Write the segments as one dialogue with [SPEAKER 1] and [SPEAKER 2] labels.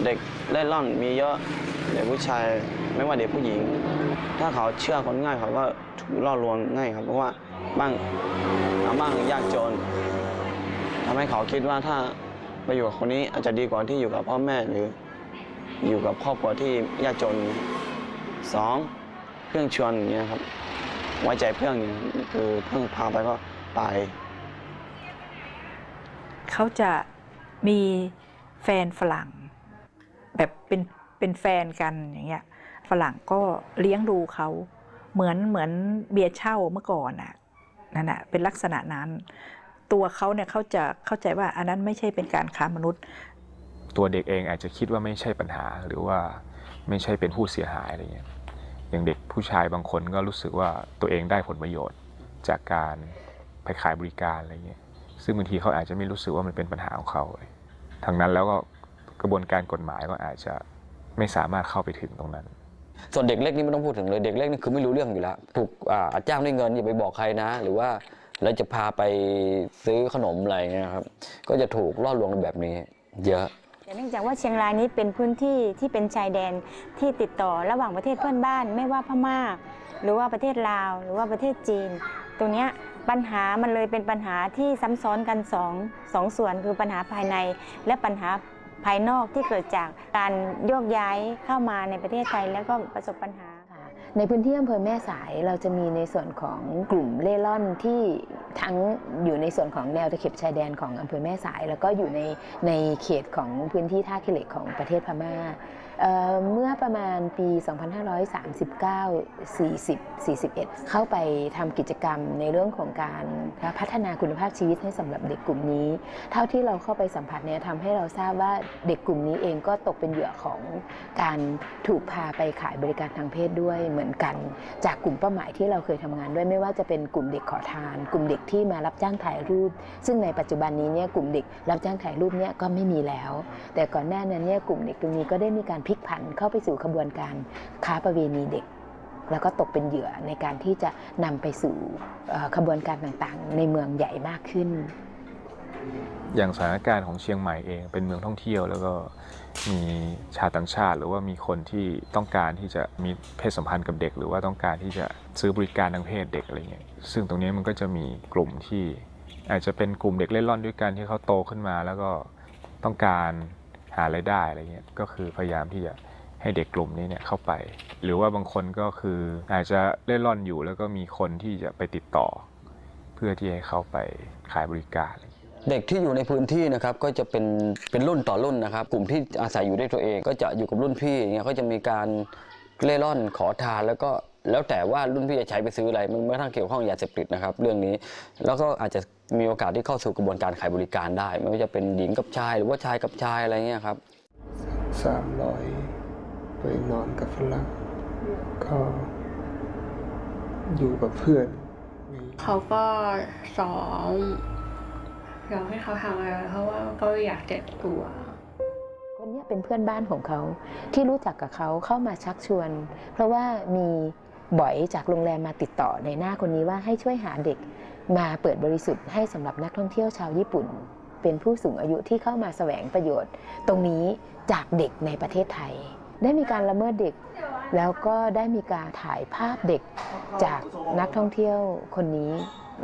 [SPEAKER 1] เด็กเล่นร่อนมีเยอะเด็กผู้ชายไม่ว่าเด็กผู้หญิงถ้าเขาเชื่อคนง่ายเขาก็ถูกล่อลวงง่ายครับเพราะว่าบ้างยากจนทำให้เขาคิดว่าถ้าไปอยู่กับคนนี้อาจจะดีกว่าที่อยู่กับพ่อแม่หรืออยู่กับครอบครัวที่ยากจน2เพื่อนชวนอย่างเงี้ยครับไว้ใจเพื่อนอย่างคือเพื่อนพาไปก็ไป
[SPEAKER 2] เขาจะมีแฟนฝรั่งแบบเป็นแฟนกันอย่างเงี้ยฝรั่งก็เลี้ยงดูเขาเหมือนเบียร์เช่าเมื่อก่อนน่ะนั่นน่ะเป็นลักษณะนั้นตัวเขาเนี่ยเขาจะเข้าใจว่าอันนั้นไม่ใช่เป็นการค้ามนุษย์
[SPEAKER 3] ตัวเด็กเองอาจจะคิดว่าไม่ใช่ปัญหาหรือว่าไม่ใช่เป็นผู้เสียหายอะไรเงี้ยอย่างเด็กผู้ชายบางคนก็รู้สึกว่าตัวเองได้ผลประโยชน์จากการไปขายบริการอะไรเงี้ยซึ่งบางทีเขาอาจจะไม่รู้สึกว่ามันเป็นปัญหาของเขาทางนั้นแล้วก็กระบวนการกฎหมายก็อาจจะไม่สามารถเข้าไปถึงตรงนั้น
[SPEAKER 4] ส่วนเด็กเล็กนี่ไม่ต้องพูดถึงเลยเด็กเล็กนี่คือไม่รู้เรื่องอยู่แล้วถูกจ้างด้วยเงินอย่าไปบอกใครนะหรือว่าแล้วจะพาไปซื้อขนมอะไรเงี้ยครับก็จะถูกล่อลวงแบบนี้เยอะ
[SPEAKER 5] เนื่องจากว่าเชียงรายนี้เป็นพื้นที่ที่เป็นชายแดนที่ติดต่อระหว่างประเทศเพื่อนบ้านไม่ว่าพม่าหรือว่าประเทศลาวหรือว่าประเทศจีนตรงนี้ปัญหามันเลยเป็นปัญหาที่ซ้ำซ้อนกันสองส่วนคือปัญหาภายในและปัญหาภายนอกที่เกิดจากการโยกย้ายเข้ามาในประเทศไทยแล้วก็ประสบปัญหา
[SPEAKER 6] ในพื้นที่อำเภอแม่สายเราจะมีในส่วนของกลุ่มเล่ร่อนที่ทั้งอยู่ในส่วนของแนวตะเข็บชายแดนของอำเภอแม่สายแล้วก็อยู่ในเขตของพื้นที่ท่าขี้เหล็กของประเทศพม่าเมื่อประมาณปี 2539-40-41 เข้าไปทำกิจกรรมในเรื่องของการพัฒนาคุณภาพชีวิตให้สำหรับเด็กกลุ่มนี้เท่าที่เราเข้าไปสัมผัสเนี่ยทำให้เราทราบว่าเด็กกลุ่มนี้เองก็ตกเป็นเหยื่อของการถูกพาไปขายบริการทางเพศด้วยเหมือนกันจากกลุ่มเป้าหมายที่เราเคยทำงานด้วยไม่ว่าจะเป็นกลุ่มเด็กขอทานกลุ่มเด็กที่มารับจ้างถ่ายรูปซึ่งในปัจจุบันนี้เนี่ยกลุ่มเด็กรับจ้างถ่ายรูปเนี่ยก็ไม่มีแล้วแต่ก่อนหน้านั้นเนี่ยกลุ่มเด็กตรงนี้ก็ได้มีการพลิกผันเข้าไปสู่ขบวนการค้าประเวณีเด็กแล้วก็ตกเป็นเหยื่อในการที่จะนำไปสู่ขบวนการต่างๆในเมืองใหญ่มากขึ้น
[SPEAKER 3] อย่างสถานการณ์ของเชียงใหม่เองเป็นเมืองท่องเที่ยวแล้วก็มีชาวต่างชาติหรือว่ามีคนที่ต้องการที่จะมีเพศสัมพันธ์กับเด็กหรือว่าต้องการที่จะซื้อบริการทางเพศเด็กอะไรเงี้ยซึ่งตรงนี้มันก็จะมีกลุ่มที่อาจจะเป็นกลุ่มเด็กเล่นร่อนด้วยกันที่เขาโตขึ้นมาแล้วก็ต้องการหารายได้อะไรเงี้ยก็คือพยายามที่จะให้เด็กกลุ่มนี้เนี่ยเข้าไปหรือว่าบางคนก็คืออาจจะเล่นร่อนอยู่แล้วก็มีคนที่จะไปติดต่อเพื่อที่ให้เขาไปขายบริการ
[SPEAKER 4] เด็กที่อยู่ในพื้นที่นะครับก็จะเป็นรุ่นต่อรุ่นนะครับกลุ่มที่อาศัยอยู่ด้วยตัวเองก็จะอยู่กับรุ่นพี่เนี่ยก็จะมีการเล่ร่อนขอทานแล้วแต่ว่ารุ่นพี่จะใช้ไปซื้ออะไรมันไม่ทั้งเกี่ยวข้องยาเสพติดนะครับเรื่องนี้แล้วก็อาจจะมีโอกาสที่เข้าสู่กระบวนการขายบริการได้ไม่ว่าจะเป็นหญิงกับชายหรือว่าชายกับชายอะไรเงี้ยครับ
[SPEAKER 7] 300ไปนอนกับฝรั่งก็อยู่กับเพื่อน
[SPEAKER 8] เขาก็ซ้อมอยากให้เขาทำอะไรเพราะว่าก็อยากเจ็บตัว
[SPEAKER 6] คนนี้เป็นเพื่อนบ้านของเขาที่รู้จักกับเขาเข้ามาชักชวนเพราะว่ามีบ่อยจากโรงแรมมาติดต่อในหน้าคนนี้ว่าให้ช่วยหาเด็กมาเปิดบริสุทธิ์ให้สำหรับนักท่องเที่ยวชาวญี่ปุ่นเป็นผู้สูงอายุที่เข้ามาแสวงประโยชน์ตรงนี้จากเด็กในประเทศไทยได้มีการละเมิดเด็กแล้วก็ได้มีการถ่ายภาพเด็กจากนักท่องเที่ยวคนนี้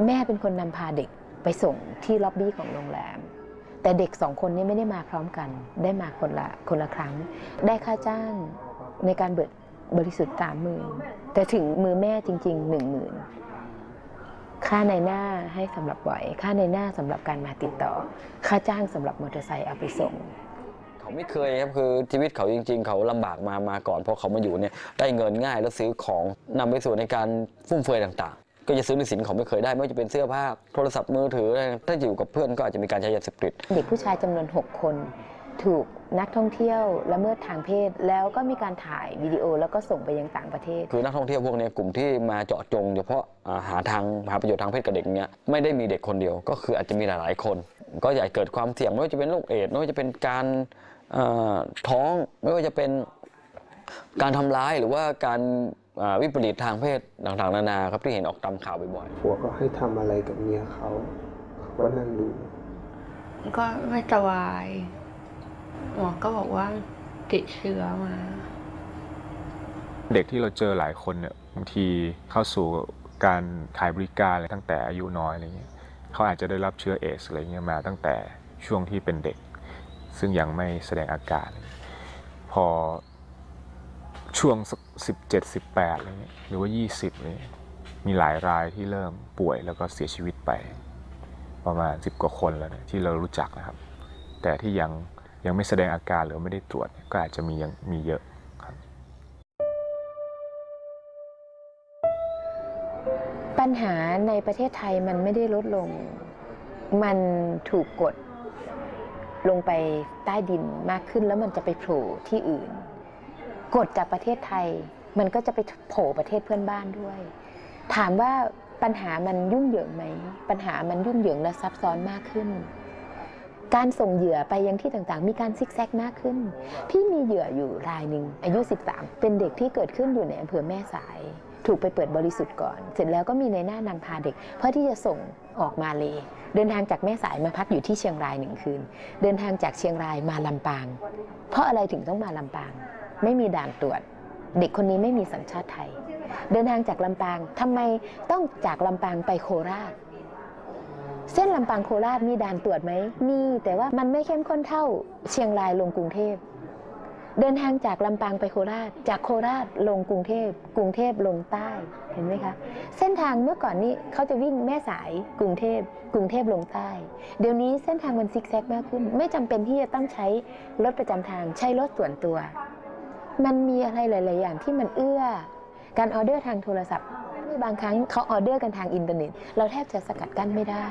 [SPEAKER 6] แม่เป็นคนนำพาเด็กไปส่งที่ล็อบบี้ของโรงแรมแต่เด็ก2 คนนี้ไม่ได้มาพร้อมกันได้มาคนละครั้งได้ค่าจ้างในการบริสุทธิ์30,000แต่ถึงมือแม่จริงๆ 10,000ค่าในหน้าให้สำหรับบ่อยค่าในหน้าสำหรับการมาติดต่อค่าจ้างสำหรับมอเตอร์ไซค์เอาไปส่ง
[SPEAKER 4] เขาไม่เคยครับคือชีวิตเขาจริงๆเขาลำบากมาก่อนเพราะเขามาอยู่เนี่ยได้เงินง่ายแล้วซื้อของนำไปสู่ในการฟุ่มเฟือยต่างๆก็จะซื้อในสินเขาไม่เคยได้ไม่ว่าจะเป็นเสื้อผ้าโทรศัพท์มือถืออะไรถ้าอยู่กับเพื่อนก็อาจจะมีการใช้ยาเสพติด
[SPEAKER 6] เด็กผู้ชายจำนวน6 คนถูกนักท่องเที่ยวละเมิดทางเพศแล้วก็มีการถ่ายวิดีโอแล้วก็ส่งไปยังต่างประเทศ
[SPEAKER 4] คือนักท่องเที่ยวพวกนี้กลุ่มที่มาเจาะจงเฉพาะหาประโยชน์ทางเพศกับเด็กเนี้ยไม่ได้มีเด็กคนเดียวก็คืออาจจะมีหลายๆคนก็ใหญ่เกิดความเสี่ยงไม่ว่าจะเป็นโรคเอดส์ไม่ว่าจะเป็นการท้องไม่ว่าจะเป็นการทำร้ายหรือว่าการวิปริตทางเพศต่างๆนานาครับที่เห็นออกตามข่าวบ่อย
[SPEAKER 7] ๆผัวก็ให้ทำอะไรกับเมียเขาก็นั่งดู
[SPEAKER 8] ก็ไม่สบายหมอก็บอกว่า ติดเชื้อมา
[SPEAKER 3] เด็กที่เราเจอหลายคนเนี่ยบางทีเข้าสู่การขายบริการอะไรตั้งแต่อายุน้อยอะไรเงี้ยเขาอาจจะได้รับเชื้อเอดส์อะไรเงี้ยมาตั้งแต่ช่วงที่เป็นเด็กซึ่งยังไม่แสดงอาการพอช่วง17-18อะไรเงี้ยหรือว่า20เลยมีหลายรายที่เริ่มป่วยแล้วก็เสียชีวิตไปประมาณ10 กว่าคนแล้วนะที่เรารู้จักนะครับแต่ที่ยังไม่แสดงอาการหรือไม่ได้ตรวจก็อาจจะมีเยอะครับ
[SPEAKER 6] ปัญหาในประเทศไทยมันไม่ได้ลดลงมันถูกกดลงไปใต้ดินมากขึ้นแล้วมันจะไปโผล่ที่อื่นกดจากประเทศไทยมันก็จะไปโผล่ประเทศเพื่อนบ้านด้วยถามว่าปัญหามันยุ่งเหยิงไหมปัญหามันยุ่งเหยิงและซับซ้อนมากขึ้นการส่งเหยื่อไปยังที่ต่างๆมีการซิกแซกมากขึ้นพี่มีเหยื่ออยู่รายหนึ่งอายุ13เป็นเด็กที่เกิดขึ้นอยู่ในอำเภอแม่สายถูกไปเปิดบริสุทธิ์ก่อนเสร็จแล้วก็มีในหน้านำพาเด็กเพื่อที่จะส่งออกมาเลเดินทางจากแม่สายมาพักอยู่ที่เชียงราย1 คืนเดินทางจากเชียงรายมาลำปางเพราะอะไรถึงต้องมาลำปางไม่มีด่านตรวจเด็กคนนี้ไม่มีสัญชาติไทยเดินทางจากลำปางทำไมต้องจากลำปางไปโคราชเส้นลำปางโคราชมีด่านตรวจไหมมีแต่ว่ามันไม่เข้มข้นเท่าเชียงรายลงกรุงเทพเดินทางจากลำปางไปโคราชจากโคราชลงกรุงเทพกรุงเทพลงใต้เห็นไหมคะเส้นทางเมื่อก่อนนี้เขาจะวิ่งแม่สายกรุงเทพลงใต้เดี๋ยวนี้เส้นทางมันซิกแซกมากขึ้นไม่จำเป็นที่จะต้องใช้รถประจำทางใช้รถส่วนตัวมันมีอะไรหลายๆอย่างที่มันเอื้อการออเดอร์ทางโทรศัพท์บางครั้งเขาออเดอร์กันทางอินเทอร์เน็ตเราแทบจะสกัดกั้นไม่ได้